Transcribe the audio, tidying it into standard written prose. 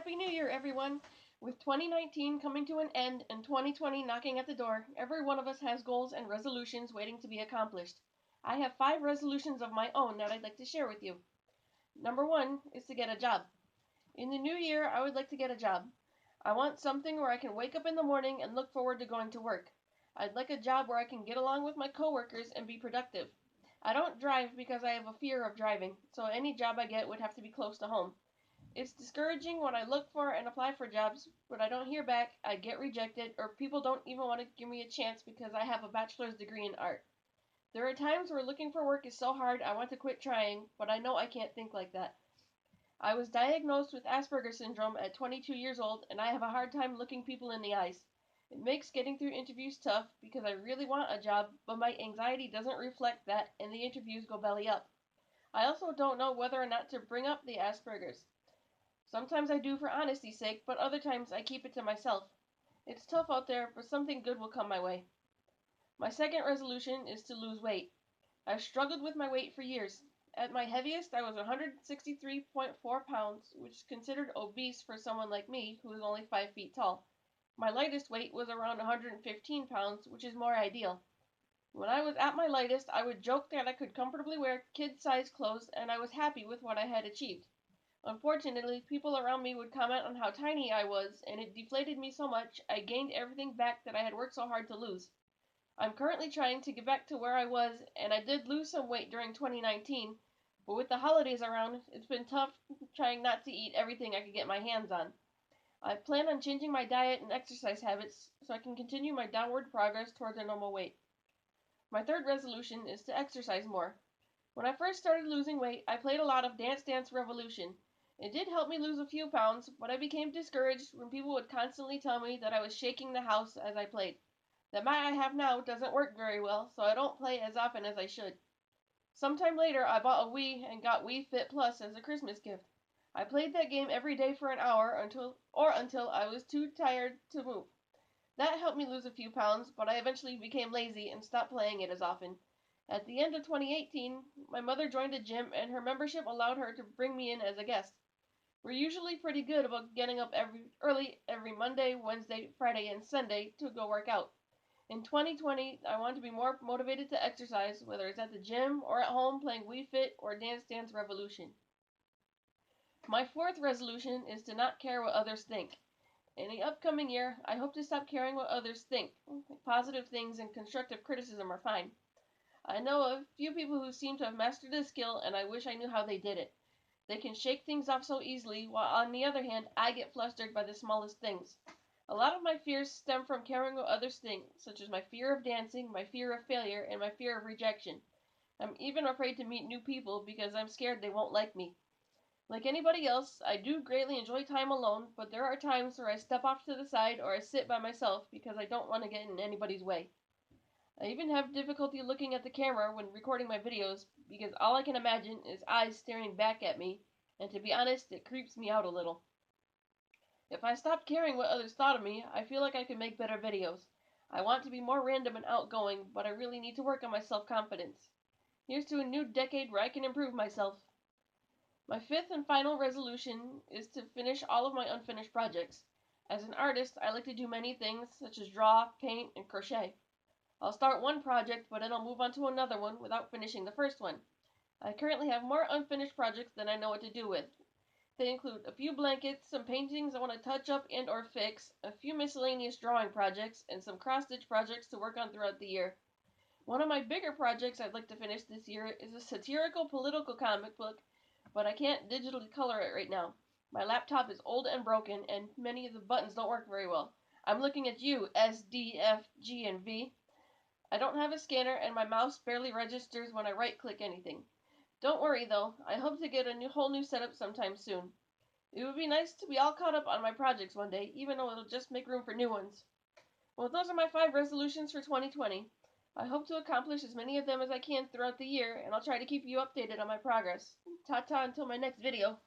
Happy New Year, everyone! With 2019 coming to an end and 2020 knocking at the door, every one of us has goals and resolutions waiting to be accomplished. I have 5 resolutions of my own that I'd like to share with you. Number 1 is to get a job. In the new year, I would like to get a job. I want something where I can wake up in the morning and look forward to going to work. I'd like a job where I can get along with my coworkers and be productive. I don't drive because I have a fear of driving, so any job I get would have to be close to home. It's discouraging when I look for and apply for jobs, but I don't hear back, I get rejected, or people don't even want to give me a chance because I have a bachelor's degree in art. There are times where looking for work is so hard I want to quit trying, but I know I can't think like that. I was diagnosed with Asperger's syndrome at 22 years old, and I have a hard time looking people in the eyes. It makes getting through interviews tough because I really want a job, but my anxiety doesn't reflect that, and the interviews go belly up. I also don't know whether or not to bring up the Asperger's. Sometimes I do for honesty's sake, but other times I keep it to myself. It's tough out there, but something good will come my way. My second resolution is to lose weight. I've struggled with my weight for years. At my heaviest, I was 163.4 pounds, which is considered obese for someone like me who is only 5 feet tall. My lightest weight was around 115 pounds, which is more ideal. When I was at my lightest, I would joke that I could comfortably wear kid-sized clothes, and I was happy with what I had achieved. Unfortunately, people around me would comment on how tiny I was, and it deflated me so much I gained everything back that I had worked so hard to lose. I'm currently trying to get back to where I was, and I did lose some weight during 2019, but with the holidays around, it's been tough trying not to eat everything I could get my hands on. I plan on changing my diet and exercise habits so I can continue my downward progress towards a normal weight. My third resolution is to exercise more. When I first started losing weight, I played a lot of Dance Dance Revolution. It did help me lose a few pounds, but I became discouraged when people would constantly tell me that I was shaking the house as I played. The mat I have now doesn't work very well, so I don't play as often as I should. Sometime later, I bought a Wii and got Wii Fit Plus as a Christmas gift. I played that game every day for an hour until I was too tired to move. That helped me lose a few pounds, but I eventually became lazy and stopped playing it as often. At the end of 2018, my mother joined a gym and her membership allowed her to bring me in as a guest. We're usually pretty good about getting up early every Monday, Wednesday, Friday, and Sunday to go work out. In 2020, I want to be more motivated to exercise, whether it's at the gym or at home playing Wii Fit or Dance Dance Revolution. My fourth resolution is to not care what others think. In the upcoming year, I hope to stop caring what others think. Positive things and constructive criticism are fine. I know a few people who seem to have mastered this skill, and I wish I knew how they did it. They can shake things off so easily, while on the other hand, I get flustered by the smallest things. A lot of my fears stem from caring what others think, such as my fear of dancing, my fear of failure, and my fear of rejection. I'm even afraid to meet new people because I'm scared they won't like me. Like anybody else, I do greatly enjoy time alone, but there are times where I step off to the side or I sit by myself because I don't want to get in anybody's way. I even have difficulty looking at the camera when recording my videos because all I can imagine is eyes staring back at me, and to be honest, it creeps me out a little. If I stopped caring what others thought of me, I feel like I could make better videos. I want to be more random and outgoing, but I really need to work on my self-confidence. Here's to a new decade where I can improve myself. My fifth and final resolution is to finish all of my unfinished projects. As an artist, I like to do many things, such as draw, paint, and crochet. I'll start one project, but then I'll move on to another one without finishing the first one. I currently have more unfinished projects than I know what to do with. They include a few blankets, some paintings I want to touch up and or fix, a few miscellaneous drawing projects, and some cross-stitch projects to work on throughout the year. One of my bigger projects I'd like to finish this year is a satirical political comic book, but I can't digitally color it right now. My laptop is old and broken, and many of the buttons don't work very well. I'm looking at you, S, D, F, G, and V. I don't have a scanner, and my mouse barely registers when I right-click anything. Don't worry, though. I hope to get a whole new setup sometime soon. It would be nice to be all caught up on my projects one day, even though it'll just make room for new ones. Well, those are my 5 resolutions for 2020. I hope to accomplish as many of them as I can throughout the year, and I'll try to keep you updated on my progress. Ta-ta until my next video.